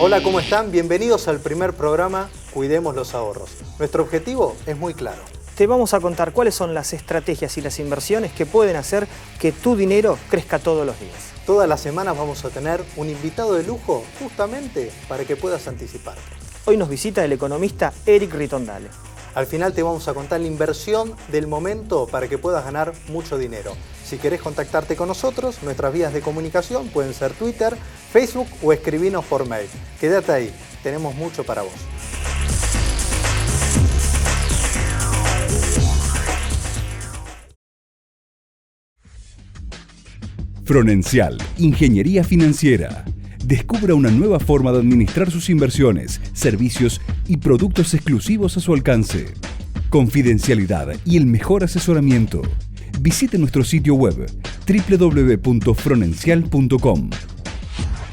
Hola, ¿cómo están? Bienvenidos al primer programa Cuidemos los Ahorros. Nuestro objetivo es muy claro. Te vamos a contar cuáles son las estrategias y las inversiones que pueden hacer que tu dinero crezca todos los días. Todas las semanas vamos a tener un invitado de lujo justamente para que puedas anticiparte. Hoy nos visita el economista Eric Ritondale. Al final te vamos a contar la inversión del momento para que puedas ganar mucho dinero. Si querés contactarte con nosotros, nuestras vías de comunicación pueden ser Twitter, Facebook o escribinos por mail. Quédate ahí, tenemos mucho para vos. Fronencial, Ingeniería Financiera. Descubra una nueva forma de administrar sus inversiones, servicios y productos exclusivos a su alcance. Confidencialidad y el mejor asesoramiento. Visite nuestro sitio web www.fronencial.com.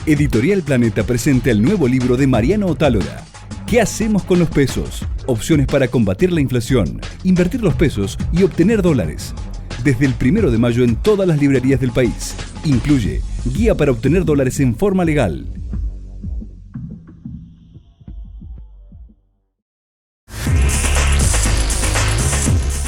Editorial Planeta presenta el nuevo libro de Mariano Otálora. ¿Qué hacemos con los pesos? Opciones para combatir la inflación, invertir los pesos y obtener dólares. Desde el 1 de mayo en todas las librerías del país. Incluye guía para obtener dólares en forma legal.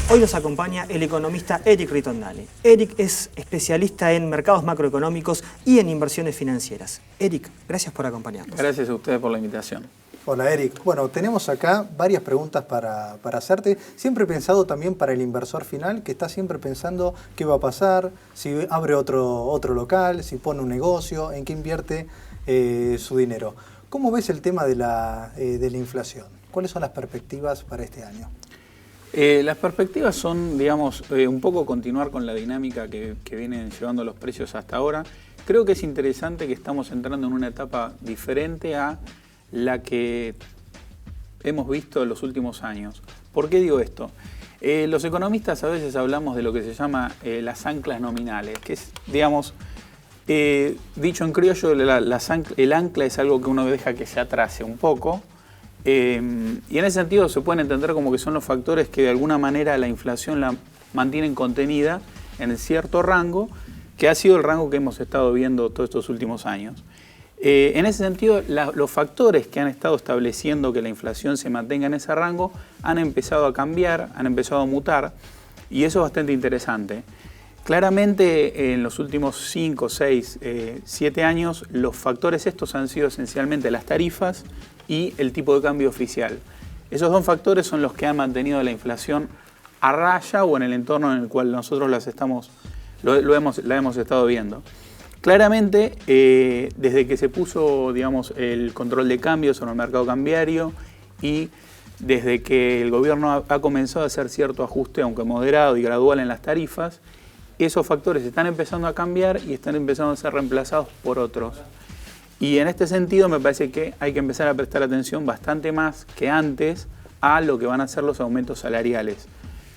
Hoy nos acompaña el economista Eric Ritondale. Eric es especialista en mercados macroeconómicos y en inversiones financieras. Eric, gracias por acompañarnos. Gracias a ustedes por la invitación. Hola Eric, bueno, tenemos acá varias preguntas para hacerte. Siempre he pensado también para el inversor final, que está siempre pensando qué va a pasar, si abre otro local, si pone un negocio, en qué invierte su dinero. ¿Cómo ves el tema de la inflación? ¿Cuáles son las perspectivas para este año? Las perspectivas son, digamos, un poco continuar con la dinámica que vienen llevando los precios hasta ahora. Creo que es interesante que estamos entrando en una etapa diferente a la que hemos visto en los últimos años. ¿Por qué digo esto? Los economistas a veces hablamos de lo que se llama las anclas nominales, que es, digamos, dicho en criollo, el ancla es algo que uno deja que se atrase un poco, y en ese sentido se pueden entender como que son los factores que de alguna manera la inflación la mantienen contenida en cierto rango, que ha sido el rango que hemos estado viendo todos estos últimos años. En ese sentido, los factores que han estado estableciendo que la inflación se mantenga en ese rango han empezado a cambiar, han empezado a mutar, y eso es bastante interesante. Claramente, en los últimos 5, 6, 7 años, los factores estos han sido esencialmente las tarifas y el tipo de cambio oficial. Esos dos factores son los que han mantenido la inflación a raya o en el entorno en el cual nosotros la hemos estado viendo. Claramente, desde que se puso, digamos, el control de cambios en el mercado cambiario y desde que el gobierno ha comenzado a hacer cierto ajuste, aunque moderado y gradual en las tarifas, esos factores están empezando a cambiar y están empezando a ser reemplazados por otros. Y en este sentido me parece que hay que empezar a prestar atención bastante más que antes a lo que van a ser los aumentos salariales,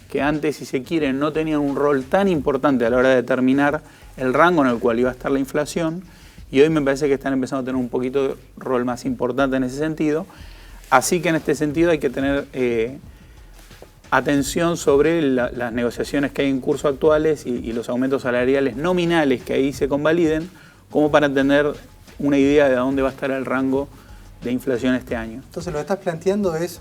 que antes, si se quiere, no tenían un rol tan importante a la hora de determinar el rango en el cual iba a estar la inflación, y hoy me parece que están empezando a tener un poquito de rol más importante en ese sentido. Así que en este sentido hay que tener atención sobre las negociaciones que hay en curso actuales y los aumentos salariales nominales que ahí se convaliden, como para tener una idea de a dónde va a estar el rango de inflación este año. Entonces lo que estás planteando es,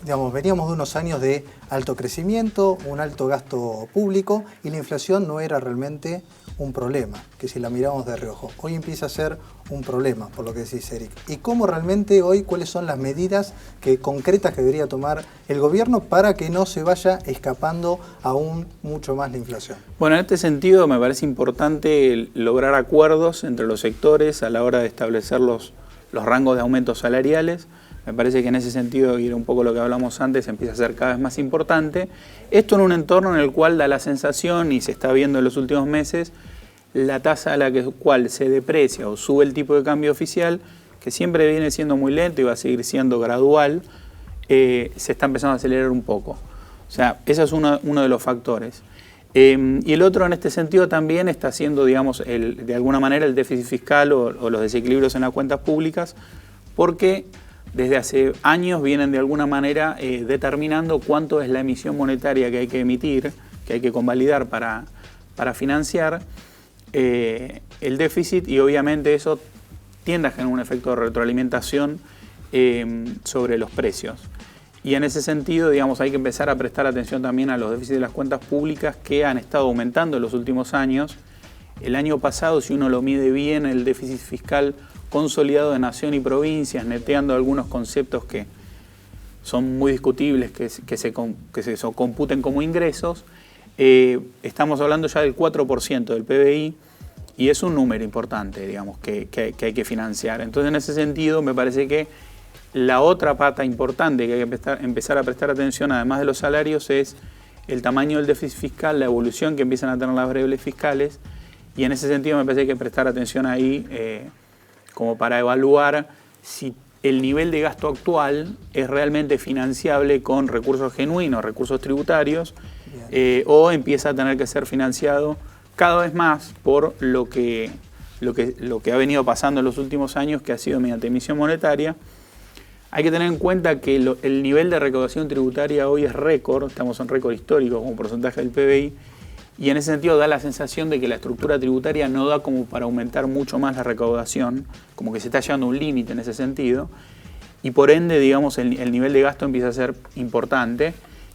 digamos, veníamos de unos años de alto crecimiento, un alto gasto público, y la inflación no era realmente un problema, que si la miramos de reojo. Hoy empieza a ser un problema, por lo que decís, Eric. ¿Y cómo realmente hoy, cuáles son las medidas concretas que debería tomar el gobierno para que no se vaya escapando aún mucho más la inflación? Bueno, en este sentido me parece importante lograr acuerdos entre los sectores a la hora de establecer los rangos de aumentos salariales. Me parece que en ese sentido, y era un poco lo que hablamos antes, empieza a ser cada vez más importante. Esto en un entorno en el cual da la sensación, y se está viendo en los últimos meses, la tasa a la cual se deprecia o sube el tipo de cambio oficial, que siempre viene siendo muy lento y va a seguir siendo gradual, se está empezando a acelerar un poco. O sea, ese es uno de los factores. Y el otro en este sentido también está siendo, digamos, de alguna manera el déficit fiscal o los desequilibrios en las cuentas públicas, porque desde hace años vienen de alguna manera determinando cuánto es la emisión monetaria que hay que emitir, que hay que convalidar para financiar el déficit, y obviamente eso tiende a generar un efecto de retroalimentación sobre los precios. Y en ese sentido, digamos, hay que empezar a prestar atención también a los déficits de las cuentas públicas que han estado aumentando en los últimos años. El año pasado, si uno lo mide bien, el déficit fiscal consolidado de nación y provincias, neteando algunos conceptos que son muy discutibles, que se computen como ingresos, estamos hablando ya del 4% del PBI, y es un número importante, digamos, que hay que financiar. Entonces, en ese sentido, me parece que la otra pata importante que hay que empezar a prestar atención, además de los salarios, es el tamaño del déficit fiscal, la evolución que empiezan a tener las variables fiscales, y en ese sentido me parece que hay que prestar atención ahí como para evaluar si el nivel de gasto actual es realmente financiable con recursos genuinos, recursos tributarios, o empieza a tener que ser financiado cada vez más por lo que ha venido pasando en los últimos años, que ha sido mediante emisión monetaria. Hay que tener en cuenta que el nivel de recaudación tributaria hoy es récord, estamos en récord histórico como porcentaje del PBI, y en ese sentido da la sensación de que la estructura tributaria no da como para aumentar mucho más la recaudación, como que se está llegando a un límite en ese sentido, y por ende, digamos, el nivel de gasto empieza a ser importante,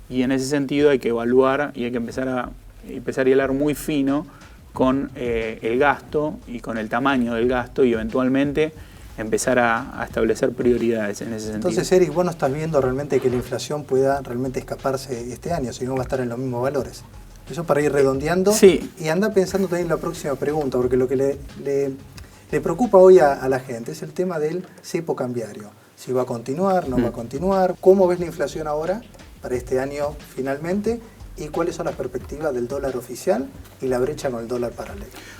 y en ese sentido hay que evaluar y hay que empezar a hilar muy fino con el gasto y con el tamaño del gasto, y eventualmente empezar a establecer prioridades en ese sentido. Entonces, Eric, vos no estás viendo realmente que la inflación pueda realmente escaparse este año, si no va a estar en los mismos valores. Eso para ir redondeando. Sí. Y anda pensando también en la próxima pregunta, porque lo que le preocupa hoy a la gente es el tema del cepo cambiario. Si va a continuar, no va a continuar. ¿Cómo ves la inflación ahora para este año finalmente? ¿Y cuáles son las perspectivas del dólar oficial y la brecha con el dólar paralelo?